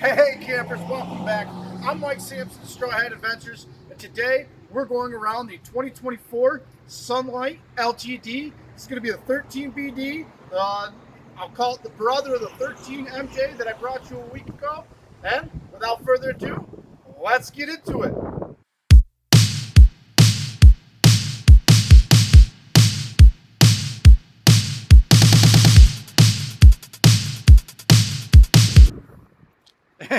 Hey campers, welcome back. I'm Mike Sampson, Straw Hat Adventures, and today we're going around the 2024 Sunlite LTD. It's going to be the 13BD. I'll call it the brother of the 13MJ that I brought you a week ago. And without further ado, let's get into it.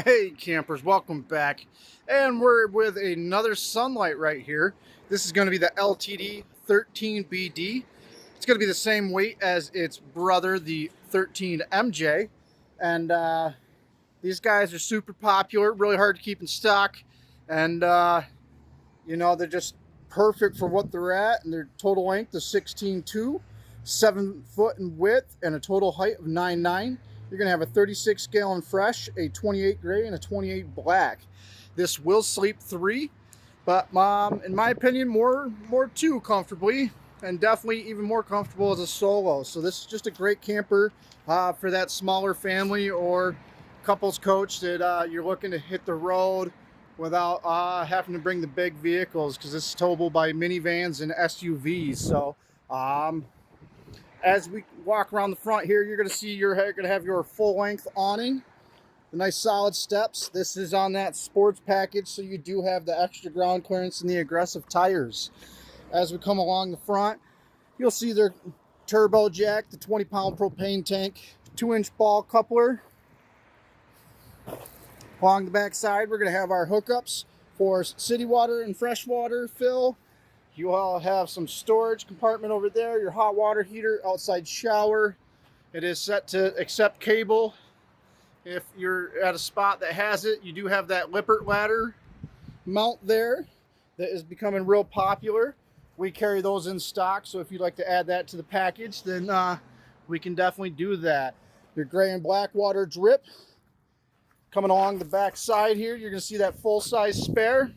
Hey campers, welcome back. And we're with another Sunlite right here. This is going to be the LTD 13BD. It's going to be the same weight as its brother, the 13MJ. And these guys are super popular, really hard to keep in stock. And, you know, they're just perfect for what they're at. And their total length is 16.2, 7 foot in width, and a total height of 9.9. You're going to have a 36 gallon fresh, a 28 gray, and a 28 black. This will sleep 3, but in my opinion, more 2 comfortably, and definitely even more comfortable as a solo. So this is just a great camper for that smaller family or couples coach that you're looking to hit the road without having to bring the big vehicles, because it's towable by minivans and SUVs. So as we walk around the front here, you're going to see you're going to have your full-length awning, the nice solid steps. This is on that sports package, so you do have the extra ground clearance and the aggressive tires. As we come along the front, you'll see their turbo jack, the 20-pound propane tank, 2-inch ball coupler. Along the back side, we're going to have our hookups for city water and freshwater fill. You all have some storage compartment over there, your hot water heater, outside shower. It is set to accept cable. If you're at a spot that has it, you do have that Lippert ladder mount there that is becoming real popular. We carry those in stock, so if you'd like to add that to the package, then we can definitely do that. Your gray and black water drip. Coming along the back side here, you're going to see that full-size spare.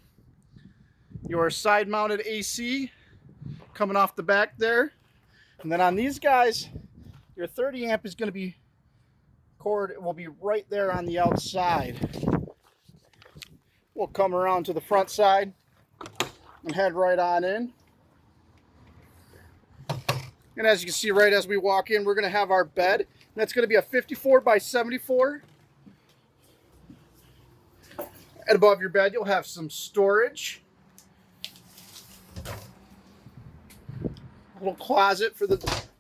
Your side-mounted AC coming off the back there. And then on these guys, your 30 amp is going to be cord will be right there on the outside. We'll come around to the front side and head right on in. And as you can see, right as we walk in, we're going to have our bed. And that's going to be a 54 by 74. And above your bed, you'll have some storage. A little closet for the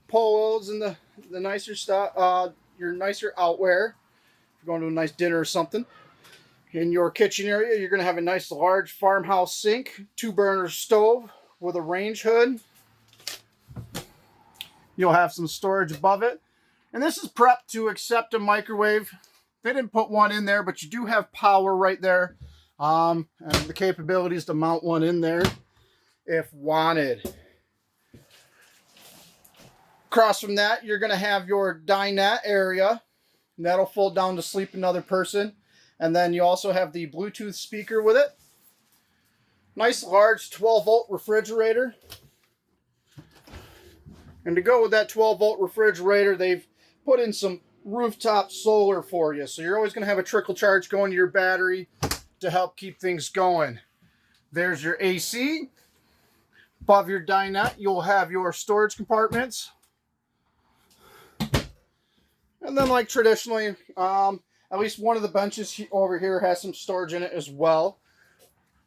polos and the nicer stuff, your nicer outwear. If you're going to a nice dinner or something. In your kitchen area, you're going to have a nice large farmhouse sink, 2-burner stove with a range hood. You'll have some storage above it. And this is prepped to accept a microwave. They didn't put one in there, but you do have power right there. And the capabilities to mount one in there if wanted. Across from that, you're going to have your dinette area. And that'll fold down to sleep another person. And then you also have the Bluetooth speaker with it. Nice large 12-volt refrigerator. And to go with that 12-volt refrigerator, they've put in some rooftop solar for you. So you're always going to have a trickle charge going to your battery to help keep things going. There's your AC. Above your dinette, you'll have your storage compartments. And then, like traditionally, at least one of the benches over here has some storage in it as well.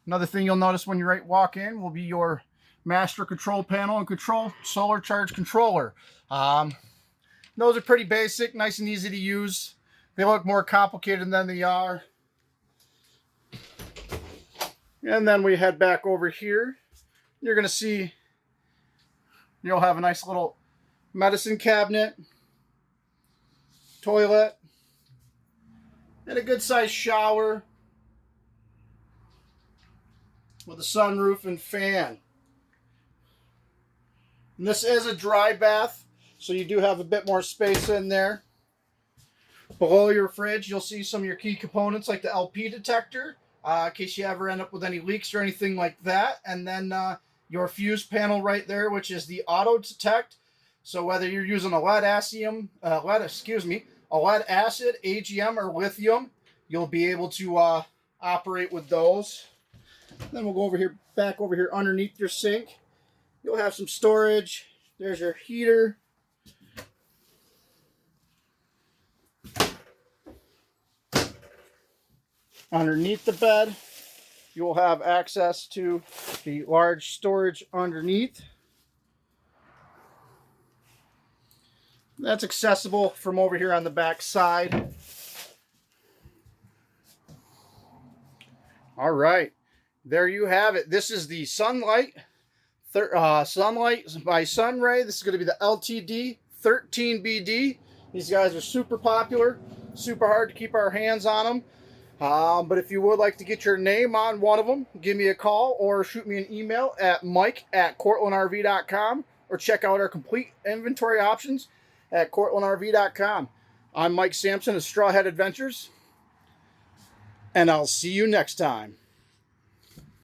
Another thing you'll notice when you walk in will be your master control panel and control solar charge controller. Those are pretty basic, nice and easy to use. They look more complicated than they are. And then we head back over here. You're going to see you'll have a nice little medicine cabinet, toilet, and a good sized shower with a sunroof and fan. And this is a dry bath, so you do have a bit more space in there. Below your fridge, you'll see some of your key components like the LP detector, in case you ever end up with any leaks or anything like that. And then your fuse panel right there, which is the auto detect. So whether you're using a lead acid, AGM, or lithium, you'll be able to operate with those. Then we'll go over here, back over here underneath your sink. You'll have some storage. There's your heater. Underneath the bed, you will have access to the large storage underneath. That's accessible from over here on the back side. All right, there you have it. This is the Sunlite by SunRay. This is going to be the LTD 13BD. These guys are super popular, super hard to keep our hands on them. But if you would like to get your name on one of them, give me a call or shoot me an email at mike@cortlandrv.com or check out our complete inventory options at cortlandrv.com. I'm Mike Sampson of Strawhead Adventures, and I'll see you next time.